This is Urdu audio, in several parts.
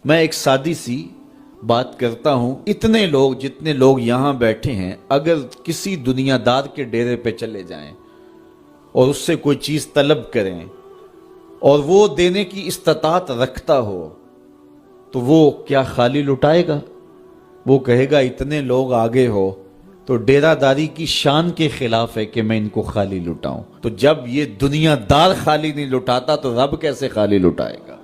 میں ایک سادی سی بات کرتا ہوں، اتنے لوگ جتنے لوگ یہاں بیٹھے ہیں اگر کسی دنیا دار کے ڈیرے پہ چلے جائیں اور اس سے کوئی چیز طلب کریں اور وہ دینے کی استطاعت رکھتا ہو تو وہ کیا خالی لٹائے گا؟ وہ کہے گا اتنے لوگ آگے ہو تو ڈیرہ داری کی شان کے خلاف ہے کہ میں ان کو خالی لٹاؤں۔ تو جب یہ دنیا دار خالی نہیں لٹاتا تو رب کیسے خالی لٹائے گا؟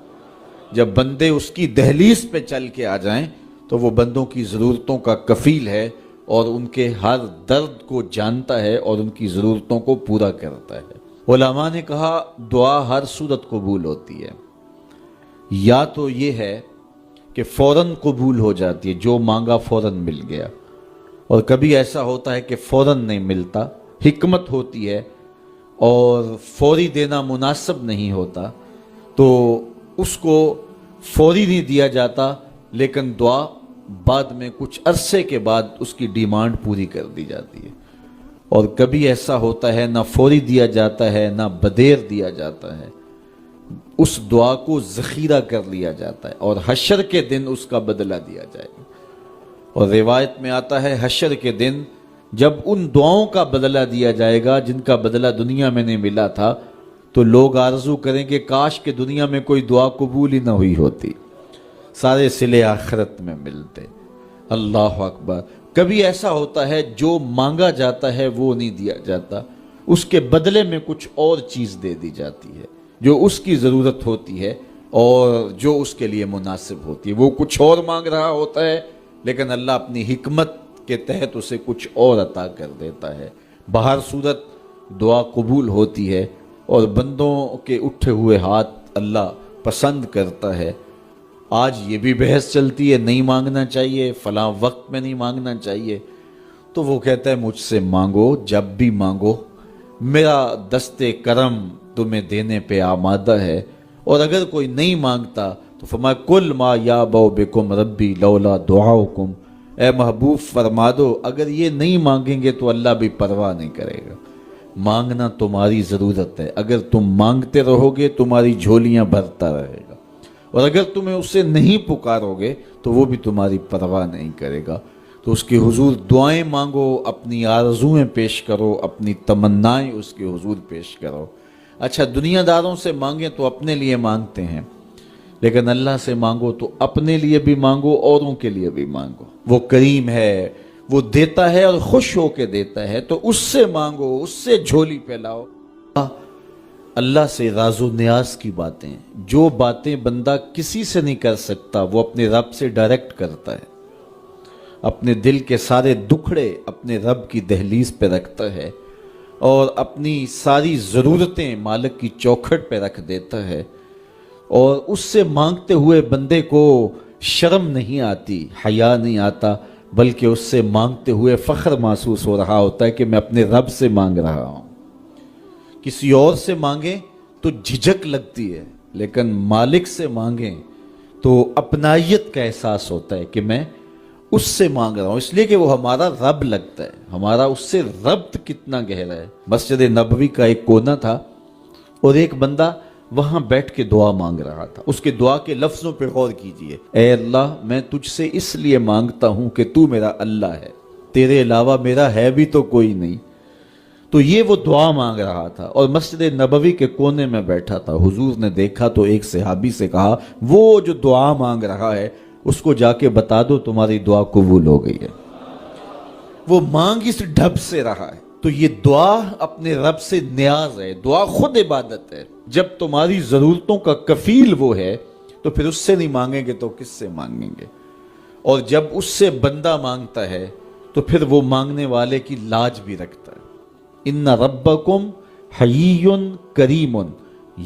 جب بندے اس کی دہلیز پہ چل کے آ جائیں تو وہ بندوں کی ضرورتوں کا کفیل ہے اور ان کے ہر درد کو جانتا ہے اور ان کی ضرورتوں کو پورا کرتا ہے۔ علماء نے کہا دعا ہر صورت قبول ہوتی ہے، یا تو یہ ہے کہ فوراً قبول ہو جاتی ہے، جو مانگا فوراً مل گیا، اور کبھی ایسا ہوتا ہے کہ فوراً نہیں ملتا، حکمت ہوتی ہے اور فوری دینا مناسب نہیں ہوتا تو اس کو فوری نہیں دیا جاتا، لیکن دعا بعد میں کچھ عرصے کے بعد اس کی ڈیمانڈ پوری کر دی جاتی ہے۔ اور کبھی ایسا ہوتا ہے نہ فوری دیا جاتا ہے نہ بدیر دیا جاتا ہے، اس دعا کو ذخیرہ کر لیا جاتا ہے اور حشر کے دن اس کا بدلہ دیا جائے گا۔ اور روایت میں آتا ہے حشر کے دن جب ان دعاؤں کا بدلہ دیا جائے گا جن کا بدلہ دنیا میں نہیں ملا تھا تو لوگ آرزو کریں کہ کاش کہ دنیا میں کوئی دعا قبول ہی نہ ہوئی ہوتی، سارے صلے آخرت میں ملتے۔ اللہ اکبر۔ کبھی ایسا ہوتا ہے جو مانگا جاتا ہے وہ نہیں دیا جاتا، اس کے بدلے میں کچھ اور چیز دے دی جاتی ہے جو اس کی ضرورت ہوتی ہے اور جو اس کے لیے مناسب ہوتی ہے۔ وہ کچھ اور مانگ رہا ہوتا ہے لیکن اللہ اپنی حکمت کے تحت اسے کچھ اور عطا کر دیتا ہے۔ بہر صورت دعا قبول ہوتی ہے اور بندوں کے اٹھے ہوئے ہاتھ اللہ پسند کرتا ہے۔ آج یہ بھی بحث چلتی ہے نہیں مانگنا چاہیے، فلاں وقت میں نہیں مانگنا چاہیے، تو وہ کہتا ہے مجھ سے مانگو جب بھی مانگو، میرا دست کرم تمہیں دینے پہ آمادہ ہے۔ اور اگر کوئی نہیں مانگتا تو فرمایا کل ما یابو بکم ربی لولا دعاؤکم، اے محبوب فرما دو اگر یہ نہیں مانگیں گے تو اللہ بھی پرواہ نہیں کرے گا۔ مانگنا تمہاری ضرورت ہے، اگر تم مانگتے رہو گے تمہاری جھولیاں بھرتا رہے گا، اور اگر تمہیں اسے نہیں پکارو گے تو وہ بھی تمہاری پرواہ نہیں کرے گا۔ تو اس کے حضور دعائیں مانگو، اپنی آرزویں پیش کرو، اپنی تمنائیں اس کے حضور پیش کرو۔ اچھا دنیا داروں سے مانگیں تو اپنے لیے مانگتے ہیں، لیکن اللہ سے مانگو تو اپنے لیے بھی مانگو، اوروں کے لیے بھی مانگو۔ وہ کریم ہے، وہ دیتا ہے اور خوش ہو کے دیتا ہے، تو اس سے مانگو، اس سے جھولی پھیلاؤ۔ اللہ سے راز و نیاز کی باتیں، جو باتیں بندہ کسی سے نہیں کر سکتا وہ اپنے رب سے ڈائریکٹ کرتا ہے، اپنے دل کے سارے دکھڑے اپنے رب کی دہلیز پہ رکھتا ہے اور اپنی ساری ضرورتیں مالک کی چوکھٹ پہ رکھ دیتا ہے، اور اس سے مانگتے ہوئے بندے کو شرم نہیں آتی، حیا نہیں آتا، بلکہ اس سے مانگتے ہوئے فخر محسوس ہو رہا ہوتا ہے کہ میں اپنے رب سے مانگ رہا ہوں۔ کسی اور سے مانگیں تو جھجک لگتی ہے، لیکن مالک سے مانگیں تو اپنائیت کا احساس ہوتا ہے کہ میں اس سے مانگ رہا ہوں، اس لیے کہ وہ ہمارا رب لگتا ہے، ہمارا اس سے ربط کتنا گہرا ہے۔ مسجد نبوی کا ایک کونا تھا اور ایک بندہ وہاں بیٹھ کے دعا مانگ رہا تھا۔ اس کے دعا کے لفظوں پہ غور کیجئے، اے اللہ میں تجھ سے اس لیے مانگتا ہوں کہ تو میرا اللہ ہے، تیرے علاوہ میرا ہے بھی تو کوئی نہیں۔ تو یہ وہ دعا مانگ رہا تھا اور مسجد نبوی کے کونے میں بیٹھا تھا۔ حضور نے دیکھا تو ایک صحابی سے کہا وہ جو دعا مانگ رہا ہے اس کو جا کے بتا دو تمہاری دعا قبول ہو گئی ہے۔ وہ مانگ اس ڈھب سے رہا ہے۔ تو یہ دعا اپنے رب سے نیاز ہے، دعا خود عبادت ہے۔ جب تمہاری ضرورتوں کا کفیل وہ ہے تو پھر اس سے نہیں مانگیں گے تو کس سے مانگیں گے؟ اور جب اس سے بندہ مانگتا ہے تو پھر وہ مانگنے والے کی لاج بھی رکھتا ہے۔ ان ربکم حیی کریم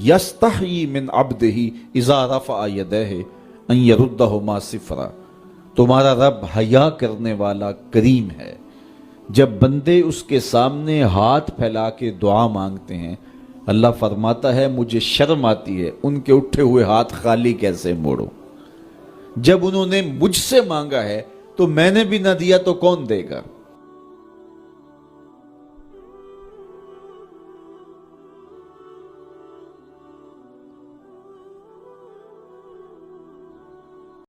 یستحیی من عبدہ اذا رفع یدہ ان یردہما صفرا، تمہارا رب حیا کرنے والا کریم ہے، جب بندے اس کے سامنے ہاتھ پھیلا کے دعا مانگتے ہیں اللہ فرماتا ہے مجھے شرم آتی ہے ان کے اٹھے ہوئے ہاتھ خالی کیسے موڑوں۔ جب انہوں نے مجھ سے مانگا ہے تو میں نے بھی نہ دیا تو کون دے گا؟